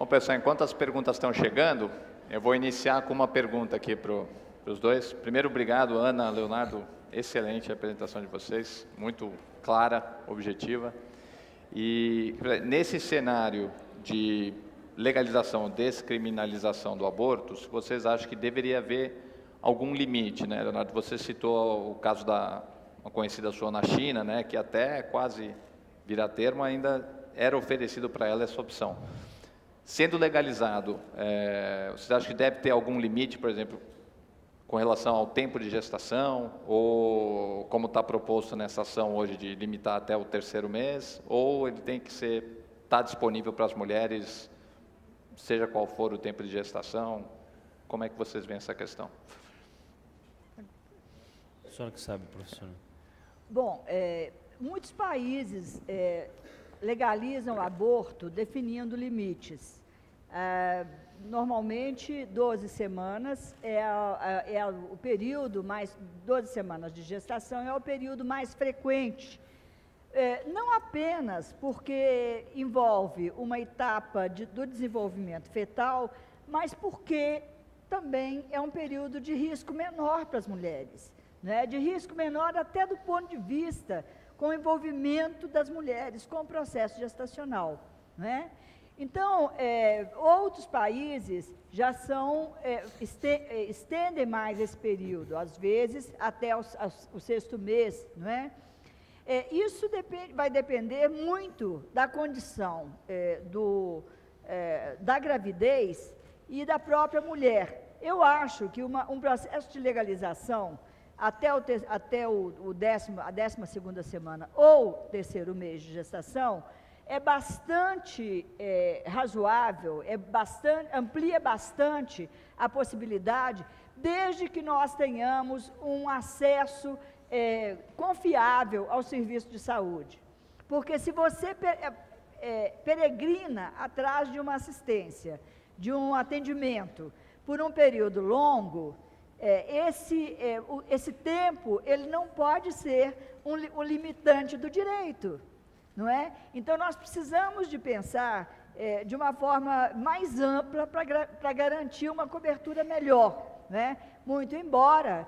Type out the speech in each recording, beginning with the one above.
pessoal, enquanto as perguntas estão chegando, eu vou iniciar com uma pergunta aqui para os dois. Primeiro, obrigado, Ana, Leonardo, excelente a apresentação de vocês, muito clara, objetiva. E nesse cenário de legalização, descriminalização do aborto, vocês acham que deveria haver algum limite, né, Leonardo? Você citou o caso da uma conhecida sua na China, né, que até quase virar termo ainda era oferecido para ela essa opção. Sendo legalizado, vocês acham que deve ter algum limite, por exemplo, com relação ao tempo de gestação, ou como está proposto nessa ação hoje de limitar até o 3º mês, ou ele tem que estar disponível para as mulheres, seja qual for o tempo de gestação? Como é que vocês veem essa questão? A senhora que sabe, professora. Bom, muitos países legalizam o aborto definindo limites. Normalmente, 12 semanas é o período mais... 12 semanas de gestação é o período mais frequente. Não apenas porque envolve uma etapa do desenvolvimento fetal, mas porque também é um período de risco menor para as mulheres, né? De risco menor até do ponto de vista com o envolvimento das mulheres com o processo gestacional, né? Então, outros países já estendem mais esse período, às vezes até o 6º mês, não é? Isso vai depender muito da condição da gravidez e da própria mulher. Eu acho que um processo de legalização até a 12ª semana ou 3º mês de gestação é bastante razoável, amplia bastante a possibilidade, desde que nós tenhamos um acesso confiável ao serviço de saúde. Porque se você peregrina atrás de uma assistência, de um atendimento, por um período longo, esse tempo ele não pode ser um limitante do direito, não é? Então, nós precisamos de pensar de uma forma mais ampla para garantir uma cobertura melhor, né? Muito embora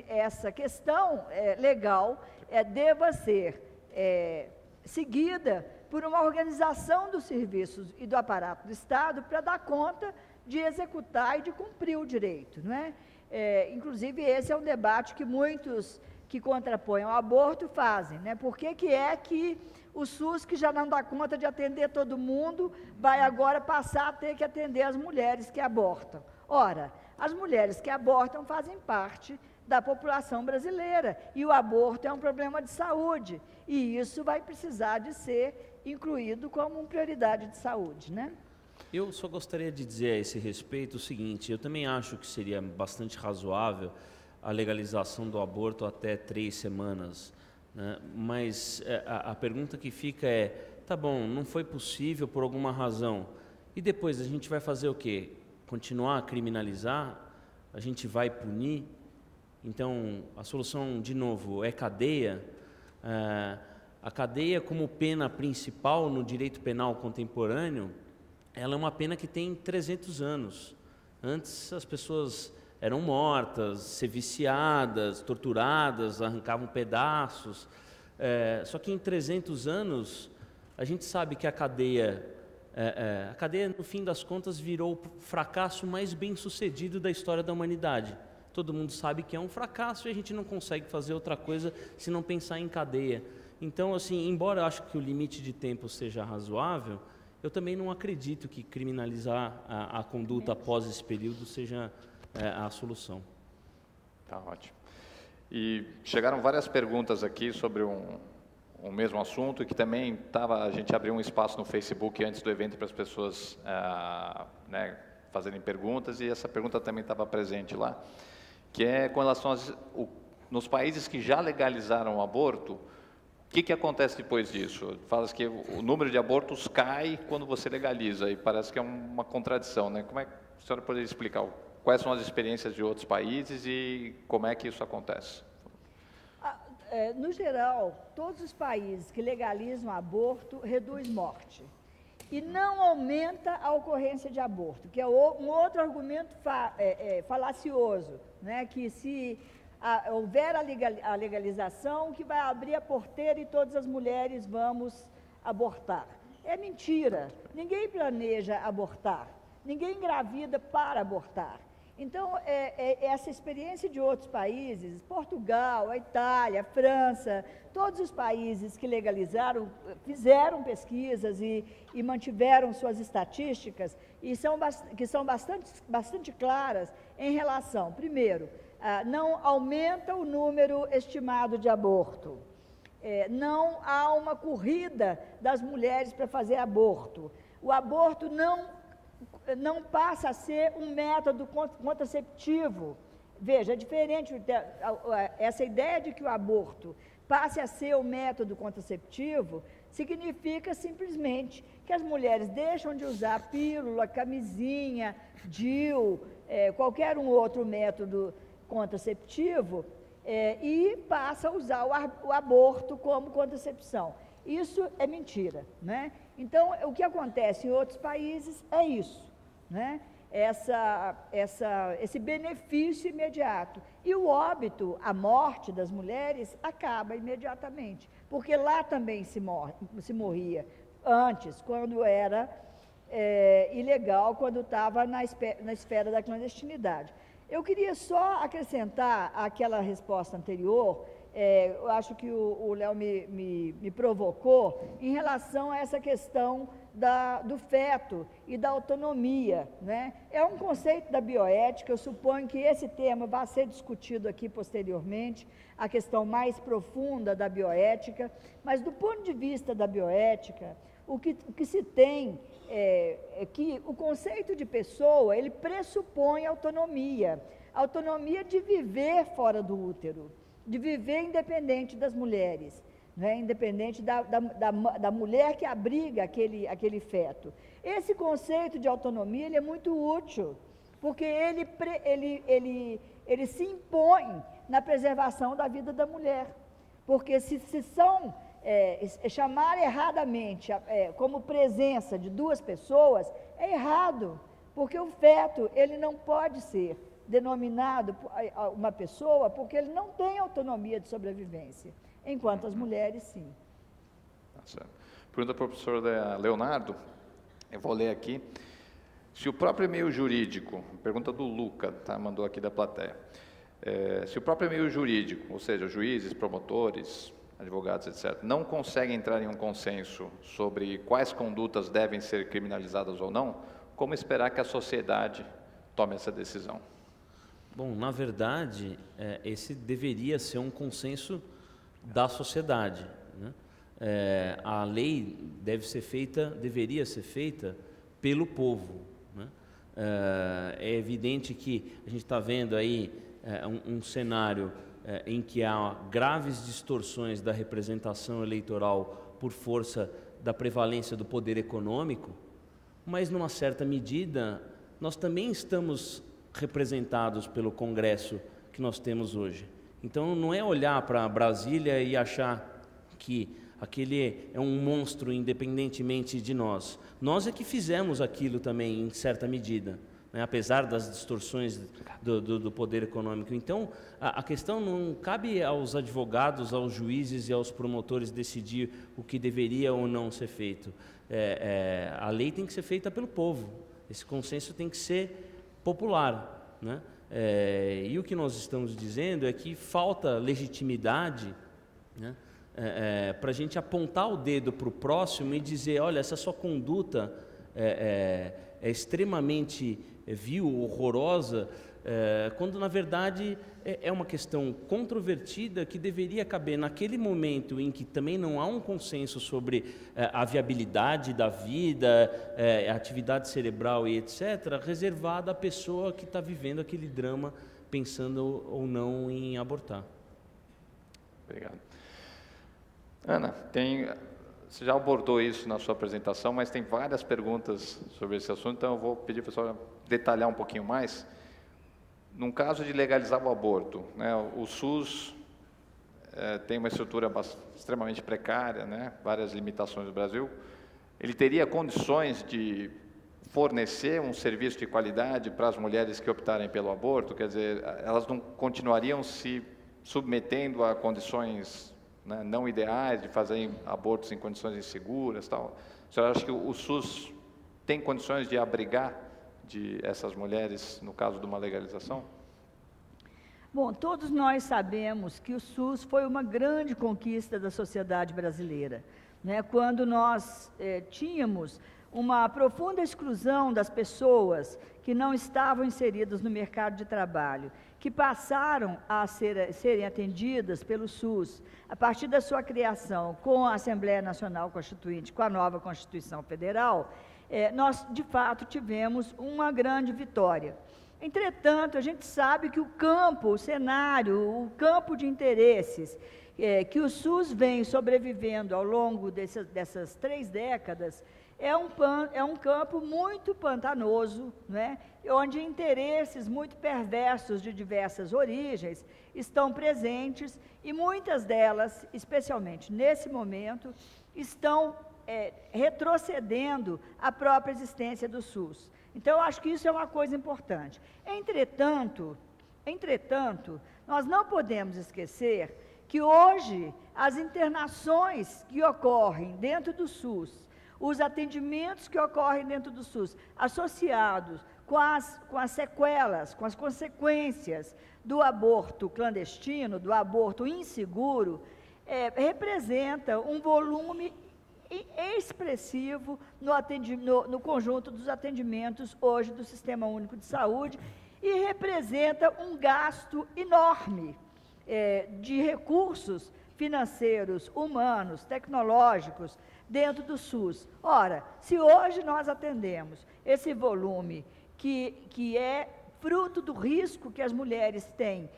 essa questão legal deva ser seguida por uma organização dos serviços e do aparato do Estado para dar conta de executar e de cumprir o direito, não é? Inclusive, esse é um debate que muitos que contrapõem ao aborto fazem, né? Por que o SUS, que já não dá conta de atender todo mundo, vai agora passar a ter que atender as mulheres que abortam? Ora, as mulheres que abortam fazem parte da população brasileira, e o aborto é um problema de saúde, e isso vai precisar de ser incluído como uma prioridade de saúde, né? Eu só gostaria de dizer a esse respeito o seguinte: eu também acho que seria bastante razoável a legalização do aborto até 3 semanas, né? Mas a pergunta que fica tá bom, não foi possível por alguma razão, e depois a gente vai fazer o quê? Continuar a criminalizar? A gente vai punir? Então, a solução, de novo, é cadeia. A cadeia, como pena principal no direito penal contemporâneo, ela é uma pena que tem 300 anos. Antes, as pessoas eram mortas, ser viciadas, torturadas, arrancavam pedaços. Só que em 300 anos, a gente sabe que a cadeia, no fim das contas, virou o fracasso mais bem-sucedido da história da humanidade. Todo mundo sabe que é um fracasso e a gente não consegue fazer outra coisa se não pensar em cadeia. Então, assim, embora eu acho que o limite de tempo seja razoável, eu também não acredito que criminalizar a conduta após esse período seja a solução. Tá ótimo. E chegaram várias perguntas aqui sobre um mesmo assunto, e que também a gente abriu um espaço no Facebook antes do evento para as pessoas fazerem perguntas, e essa pergunta também estava presente lá, que é com relação nos países que já legalizaram o aborto, o que acontece depois disso? Fala que o número de abortos cai quando você legaliza, e parece que é uma contradição, né? Como é que a senhora poderia explicar quais são as experiências de outros países e como é que isso acontece? No geral, todos os países que legalizam o aborto reduzem morte. e não aumenta a ocorrência de aborto, que é um outro argumento falacioso, né? Que se houver a legalização, que vai abrir a porteira e todas as mulheres vamos abortar. É mentira, ninguém planeja abortar, ninguém engravida para abortar. Então, essa experiência de outros países, Portugal, a Itália, a França, todos os países que legalizaram, fizeram pesquisas e mantiveram suas estatísticas, que são bastante claras em relação, primeiro, não aumenta o número estimado de aborto, não há uma corrida das mulheres para fazer aborto, o aborto não passa a ser um método contraceptivo. Veja, é diferente essa ideia de que o aborto passe a ser o método contraceptivo, significa simplesmente que as mulheres deixam de usar pílula, camisinha, DIU, qualquer um outro método contraceptivo, e passa a usar o aborto como contracepção. Isso é mentira, né? Então, o que acontece em outros países é isso, né? Esse benefício imediato. E o óbito, a morte das mulheres, acaba imediatamente, porque lá também se morria antes, quando era ilegal, quando estava na esfera da clandestinidade. Eu queria só acrescentar àquela resposta anterior, eu acho que o Léo me provocou, em relação a essa questão do feto e da autonomia, né? É um conceito da bioética, eu suponho que esse tema vai ser discutido aqui posteriormente, a questão mais profunda da bioética, mas do ponto de vista da bioética, o que se tem é que o conceito de pessoa, ele pressupõe autonomia de viver fora do útero, de viver independente das mulheres, né? Independente da mulher que abriga aquele feto. Esse conceito de autonomia, ele é muito útil, porque ele se impõe na preservação da vida da mulher, porque se chamar erradamente como presença de duas pessoas, é errado, porque o feto, ele não pode ser denominado uma pessoa, porque ele não tem autonomia de sobrevivência, enquanto as mulheres, sim. Pergunta para o professor Leonardo, eu vou ler aqui. Se o próprio meio jurídico, pergunta do Luca, tá, mandou aqui da plateia, se o próprio meio jurídico, ou seja, juízes, promotores, advogados, etc., não conseguem entrar em um consenso sobre quais condutas devem ser criminalizadas ou não, como esperar que a sociedade tome essa decisão? Bom, na verdade, esse deveria ser um consenso da sociedade, né? A lei deveria ser feita pelo povo, né? É evidente que a gente está vendo aí um cenário em que há graves distorções da representação eleitoral por força da prevalência do poder econômico, mas, numa certa medida, nós também estamos representados pelo Congresso que nós temos hoje. Então, não é olhar para Brasília e achar que aquele é um monstro independentemente de nós. Nós é que fizemos aquilo também, em certa medida, né? Apesar das distorções do poder econômico. Então, a questão não cabe aos advogados, aos juízes e aos promotores decidir o que deveria ou não ser feito. A lei tem que ser feita pelo povo. Esse consenso tem que ser popular, né? E o que nós estamos dizendo é que falta legitimidade, né? Para a gente apontar o dedo para o próximo e dizer, olha, essa sua conduta é extremamente vil, horrorosa, quando na verdade é uma questão controvertida que deveria caber naquele momento em que também não há um consenso sobre a viabilidade da vida, a atividade cerebral e etc., reservada à pessoa que está vivendo aquele drama, pensando ou não em abortar. Obrigado. Ana, você já abordou isso na sua apresentação, mas tem várias perguntas sobre esse assunto, então eu vou pedir para o pessoal detalhar um pouquinho mais. Num caso de legalizar o aborto, né, o SUS tem uma estrutura extremamente precária, né, várias limitações no Brasil. ele teria condições de fornecer um serviço de qualidade para as mulheres que optarem pelo aborto? Quer dizer, elas não continuariam se submetendo a condições, né, não ideais, de fazerem abortos em condições inseguras, tal? A senhora acha que o SUS tem condições de abrigar essas mulheres no caso de uma legalização? Bom, todos nós sabemos que o SUS foi uma grande conquista da sociedade brasileira, né? Quando nós tínhamos uma profunda exclusão das pessoas que não estavam inseridas no mercado de trabalho, que passaram a serem atendidas pelo SUS a partir da sua criação com a Assembleia Nacional Constituinte, com a nova Constituição Federal, nós, de fato, tivemos uma grande vitória. Entretanto, a gente sabe que o campo, o cenário, o campo de interesses que o SUS vem sobrevivendo ao longo dessas 3 décadas é um campo muito pantanoso, né, onde interesses muito perversos de diversas origens estão presentes e muitas delas, especialmente nesse momento, estão retrocedendo a própria existência do SUS. Então, eu acho que isso é uma coisa importante. Entretanto, nós não podemos esquecer que hoje as internações que ocorrem dentro do SUS, os atendimentos que ocorrem dentro do SUS, associados com as sequelas, com as consequências do aborto clandestino, do aborto inseguro, representa um volume expressivo no conjunto dos atendimentos hoje do Sistema Único de Saúde e representa um gasto enorme de recursos financeiros, humanos, tecnológicos dentro do SUS. Ora, se hoje nós atendemos esse volume que é fruto do risco que as mulheres têm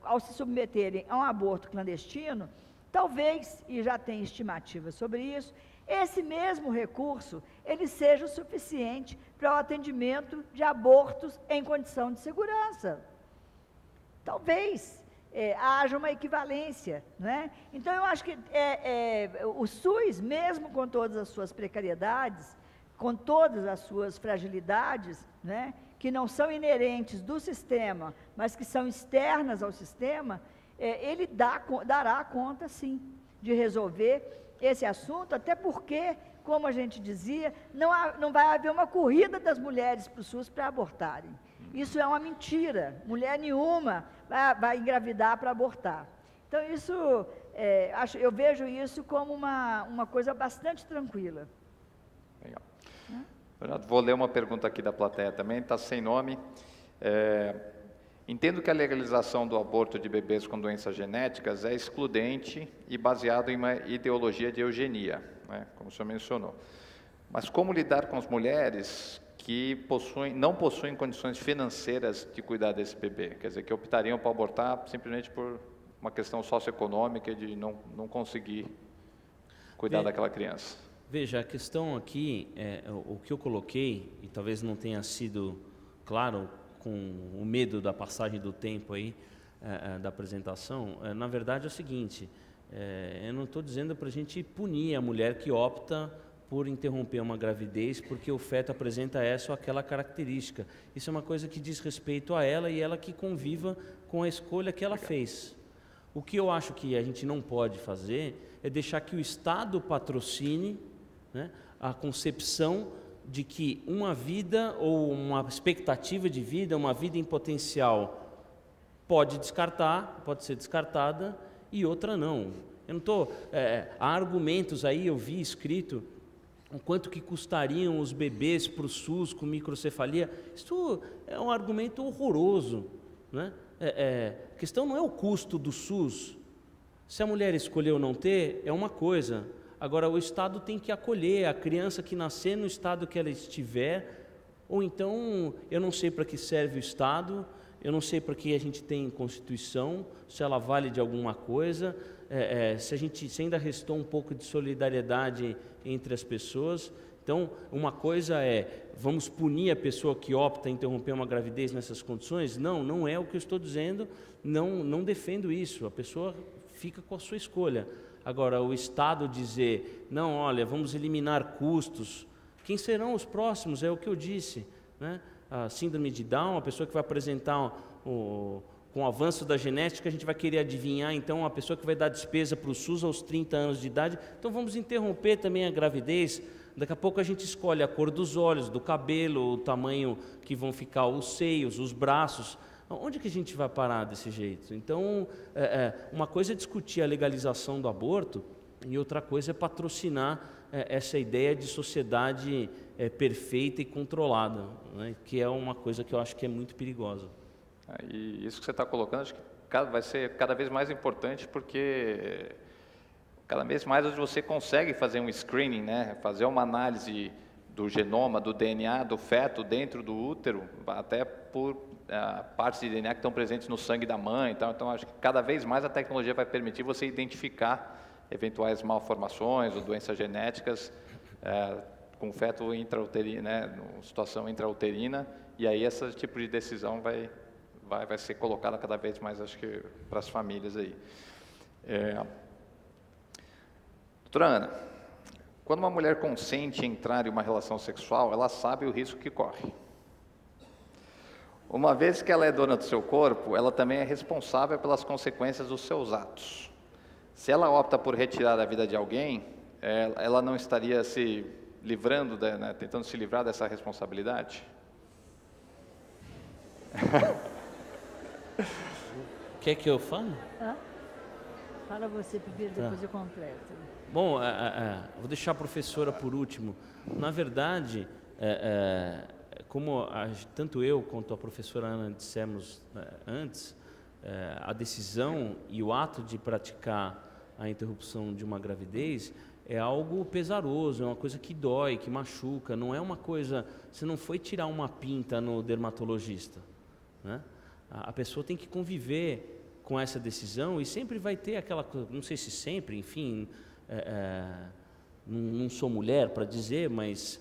ao se submeterem a um aborto clandestino, talvez, e já tem estimativas sobre isso, esse mesmo recurso, ele seja o suficiente para o atendimento de abortos em condição de segurança. Talvez haja uma equivalência, né? Então, eu acho que o SUS, mesmo com todas as suas precariedades, com todas as suas fragilidades, né, que não são inerentes do sistema, mas que são externas ao sistema, ele dará conta, sim, de resolver esse assunto, até porque, como a gente dizia, não vai haver uma corrida das mulheres para o SUS para abortarem. Isso é uma mentira. Mulher nenhuma vai engravidar para abortar. Então, eu vejo isso como uma coisa bastante tranquila. Legal. Vou ler uma pergunta aqui da plateia também, está sem nome. Entendo que a legalização do aborto de bebês com doenças genéticas é excludente e baseado em uma ideologia de eugenia, né, como o senhor mencionou. Mas como lidar com as mulheres que não possuem condições financeiras de cuidar desse bebê? Quer dizer, que optariam por abortar simplesmente por uma questão socioeconômica de não conseguir cuidar daquela criança. Veja, a questão aqui, o que eu coloquei, e talvez não tenha sido claro, com o medo da passagem do tempo aí, da apresentação, na verdade é o seguinte, eu não estou dizendo para a gente punir a mulher que opta por interromper uma gravidez porque o feto apresenta essa ou aquela característica. Isso é uma coisa que diz respeito a ela e ela que conviva com a escolha que ela fez. O que eu acho que a gente não pode fazer é deixar que o Estado patrocine, né, a concepção de que uma vida ou uma expectativa de vida, uma vida em potencial pode ser descartada e outra não. Eu não estou... há argumentos aí, eu vi escrito, o quanto que custariam os bebês para o SUS com microcefalia. Isso é um argumento horroroso, né? A questão não é o custo do SUS. Se a mulher escolheu não ter, é uma coisa. Agora, o Estado tem que acolher a criança que nascer no estado que ela estiver, ou então, eu não sei para que serve o Estado, eu não sei para que a gente tem Constituição, se ela vale de alguma coisa, se ainda restou um pouco de solidariedade entre as pessoas. Então, uma coisa vamos punir a pessoa que opta em interromper uma gravidez nessas condições? Não é o que eu estou dizendo, não defendo isso, a pessoa fica com a sua escolha. Agora, o Estado dizer, não, olha, vamos eliminar custos, quem serão os próximos? É o que eu disse, né? A síndrome de Down, a pessoa que vai apresentar com o avanço da genética, a gente vai querer adivinhar, então, a pessoa que vai dar despesa para o SUS aos 30 anos de idade, então vamos interromper também a gravidez. Daqui a pouco a gente escolhe a cor dos olhos, do cabelo, o tamanho que vão ficar os seios, os braços. Onde que a gente vai parar desse jeito? Então, uma coisa é discutir a legalização do aborto e outra coisa é patrocinar essa ideia de sociedade perfeita e controlada, né? Que é uma coisa que eu acho que é muito perigosa. E isso que você está colocando, acho que vai ser cada vez mais importante, porque cada vez mais você consegue fazer um screening, né? Fazer uma análise do genoma, do DNA do feto dentro do útero, até por partes de DNA que estão presentes no sangue da mãe. Então, acho que cada vez mais a tecnologia vai permitir você identificar eventuais malformações ou doenças genéticas com o feto intrauterino, né? Situação intrauterina, e aí esse tipo de decisão vai ser colocada cada vez mais, acho que, para as famílias aí. Doutora Ana, quando uma mulher consente em entrar em uma relação sexual, ela sabe o risco que corre. Uma vez que ela é dona do seu corpo, ela também é responsável pelas consequências dos seus atos. Se ela opta por retirar a vida de alguém, ela não estaria se livrando, né, tentando se livrar dessa responsabilidade? Quer que eu fale? Fala você primeiro, depois eu completo. Bom, vou deixar a professora por último. Na verdade, como tanto eu quanto a professora Ana dissemos antes, a decisão e o ato de praticar a interrupção de uma gravidez é algo pesaroso, é uma coisa que dói, que machuca, não é uma coisa... Você não foi tirar uma pinta no dermatologista, né? A pessoa tem que conviver com essa decisão e sempre vai ter aquela... Não sei se sempre, enfim... não sou mulher para dizer, mas...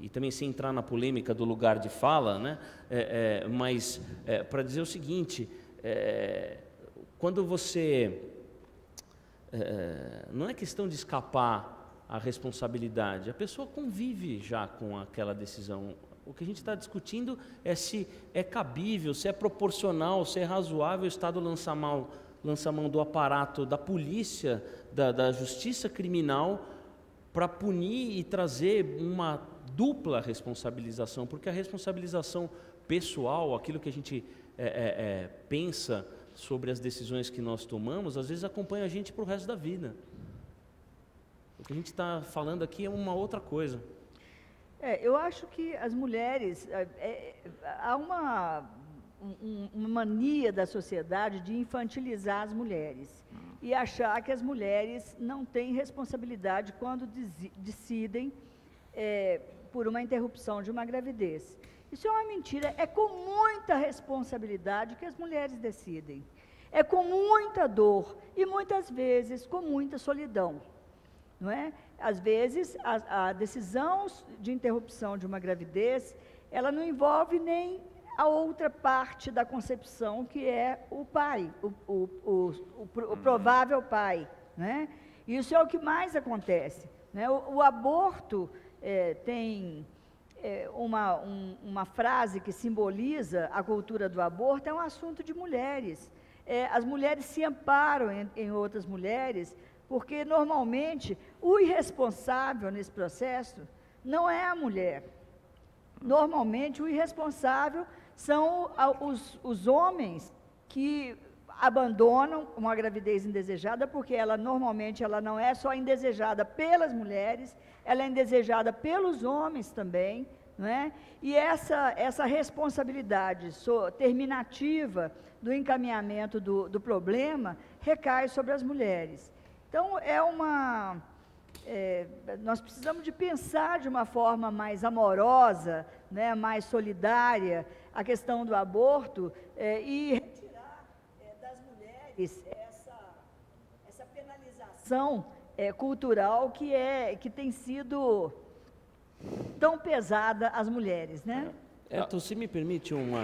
E também sem entrar na polêmica do lugar de fala, né? Mas para dizer o seguinte, quando você... não é questão de escapar à responsabilidade, a pessoa convive já com aquela decisão. O que a gente está discutindo é se é cabível, se é proporcional, se é razoável o Estado lançar mão do aparato da polícia, da justiça criminal, para punir e trazer uma dupla responsabilização, porque a responsabilização pessoal, aquilo que a gente pensa sobre as decisões que nós tomamos, às vezes acompanha a gente para o resto da vida. O que a gente está falando aqui é uma outra coisa. Eu acho que as mulheres, há uma mania da sociedade de infantilizar as mulheres e achar que as mulheres não têm responsabilidade quando decidem por uma interrupção de uma gravidez. Isso é uma mentira, é com muita responsabilidade que as mulheres decidem. É com muita dor e muitas vezes com muita solidão, não é? Às vezes a decisão de interrupção de uma gravidez, ela não envolve nem a outra parte da concepção, que é o pai, o provável pai, né? Isso é o que mais acontece, né? O aborto tem uma frase que simboliza a cultura do aborto, é um assunto de mulheres. As mulheres se amparam em outras mulheres, porque normalmente o irresponsável nesse processo não é a mulher. Normalmente o irresponsável são os homens que abandonam uma gravidez indesejada, porque normalmente ela não é só indesejada pelas mulheres, ela é indesejada pelos homens também, não é? E essa responsabilidade terminativa do encaminhamento do problema recai sobre as mulheres. Então, nós precisamos de pensar de uma forma mais amorosa, né, mais solidária, a questão do aborto e retirar das mulheres essa penalização cultural que tem sido tão pesada às mulheres, né? Então, se me permite uma...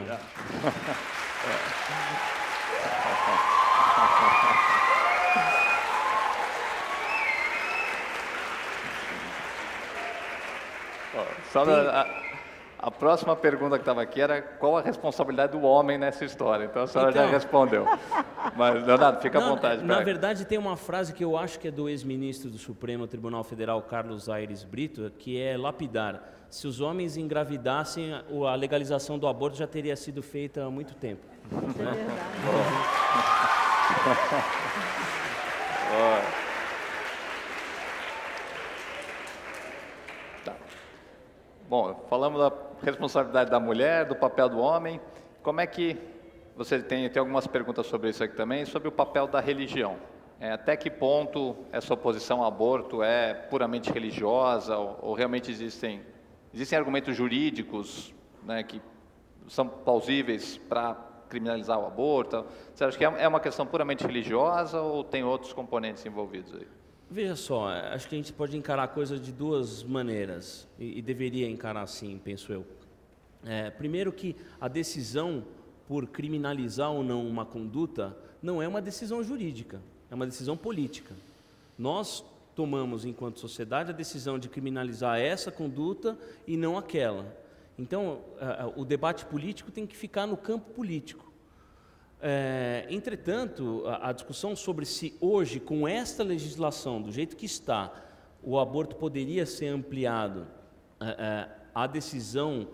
Só a próxima pergunta que estava aqui era qual a responsabilidade do homem nessa história. Então a senhora já respondeu. Mas, Leonardo, fica à vontade. Na verdade, tem uma frase que eu acho que é do ex-ministro do Supremo Tribunal Federal, Carlos Aires Brito, que é lapidar. Se os homens engravidassem, a legalização do aborto já teria sido feita há muito tempo. Isso é verdade. Tá. Bom, falamos da responsabilidade da mulher, do papel do homem. Como é que você tem algumas perguntas sobre isso aqui também, sobre o papel da religião? Até que ponto essa oposição ao aborto é puramente religiosa ou realmente existem argumentos jurídicos, né, que são plausíveis para criminalizar o aborto? Você acha que é uma questão puramente religiosa ou tem outros componentes envolvidos aí? Veja só, acho que a gente pode encarar a coisa de duas maneiras, e deveria encarar assim, penso eu. Primeiro que a decisão por criminalizar ou não uma conduta não é uma decisão jurídica, é uma decisão política. Nós tomamos, enquanto sociedade, a decisão de criminalizar essa conduta e não aquela. Então, o debate político tem que ficar no campo político. Entretanto, a discussão sobre se hoje, com esta legislação, do jeito que está, o aborto poderia ser ampliado, a decisão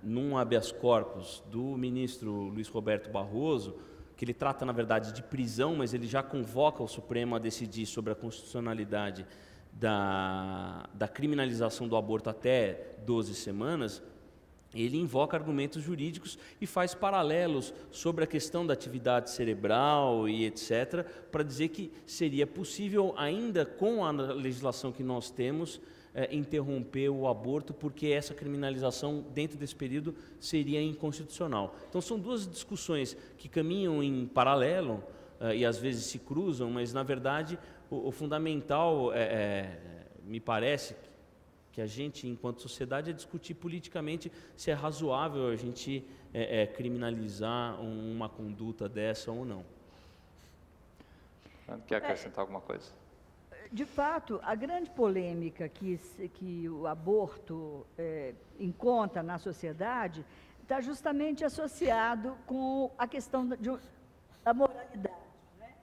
num habeas corpus do ministro Luiz Roberto Barroso, que ele trata, na verdade, de prisão, mas ele já convoca o Supremo a decidir sobre a constitucionalidade da criminalização do aborto até 12 semanas, ele invoca argumentos jurídicos e faz paralelos sobre a questão da atividade cerebral e etc., para dizer que seria possível, ainda com a legislação que nós temos, interromper o aborto, porque essa criminalização, dentro desse período, seria inconstitucional. Então, são duas discussões que caminham em paralelo e às vezes se cruzam, mas, na verdade, o fundamental, me parece, que a gente, enquanto sociedade, é discutir politicamente se é razoável a gente criminalizar uma conduta dessa ou não. Quer acrescentar alguma coisa? De fato, a grande polêmica que o aborto encontra na sociedade está justamente associado com a questão da moralidade. Né?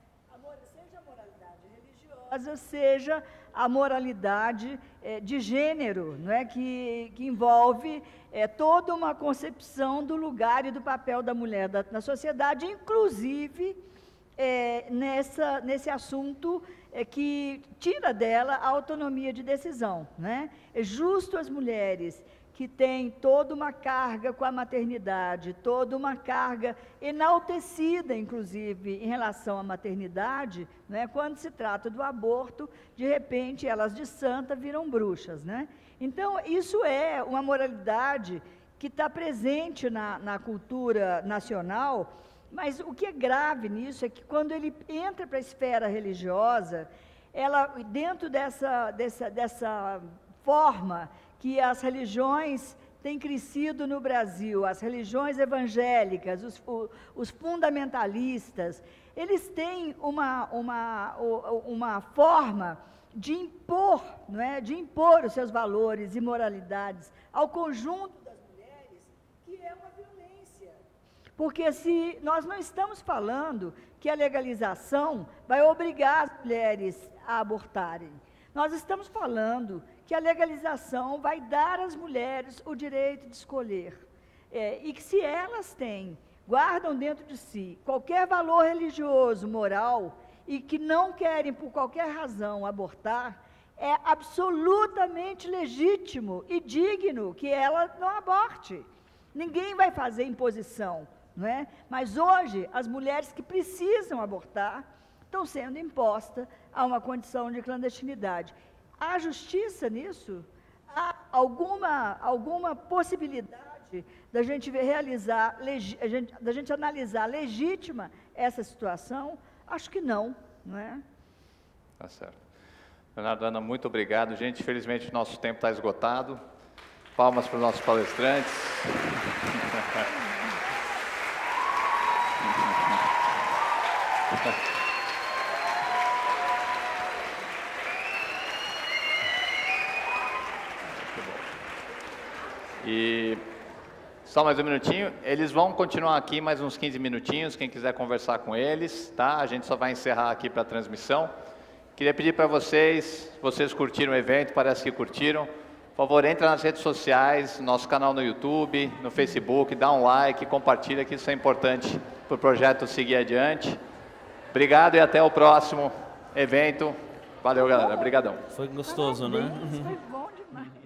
Seja a moralidade religiosa, seja a moralidade de gênero, não é? que envolve toda uma concepção do lugar e do papel da mulher na sociedade, inclusive nesse assunto que tira dela a autonomia de decisão. Né? É justo as mulheres que têm toda uma carga com a maternidade, toda uma carga enaltecida, inclusive, em relação à maternidade, né? Quando se trata do aborto, de repente, elas de santa viram bruxas. Né? Então, isso é uma moralidade que está presente na cultura nacional, mas o que é grave nisso é que quando ele entra para a esfera religiosa, ela, dentro dessa forma que as religiões têm crescido no Brasil, as religiões evangélicas, os fundamentalistas, eles têm uma forma de impor, não é? De impor os seus valores e moralidades ao conjunto das mulheres, que é uma violência. Porque se nós não estamos falando que a legalização vai obrigar as mulheres a abortarem, nós estamos falando que a legalização vai dar às mulheres o direito de escolher. E que se elas guardam dentro de si qualquer valor religioso, moral, e que não querem, por qualquer razão, abortar, é absolutamente legítimo e digno que ela não aborte. Ninguém vai fazer imposição, não é? Mas hoje, as mulheres que precisam abortar estão sendo impostas a uma condição de clandestinidade. Há justiça nisso? Há alguma possibilidade da gente realizar, da gente analisar legítima essa situação? Acho que não, não é? Tá certo. Leonardo, Ana, muito obrigado. Gente, infelizmente o nosso tempo está esgotado. Palmas para os nossos palestrantes. Muito bom. Só mais um minutinho. Eles vão continuar aqui mais uns 15 minutinhos, quem quiser conversar com eles, tá? A gente só vai encerrar aqui para a transmissão. Queria pedir para vocês curtiram o evento, parece que curtiram. Por favor, entra nas redes sociais, nosso canal no YouTube, no Facebook, dá um like, compartilha, que isso é importante para o projeto seguir adiante. Obrigado e até o próximo evento. Valeu, galera. Obrigadão. Foi gostoso, né? Foi bom demais.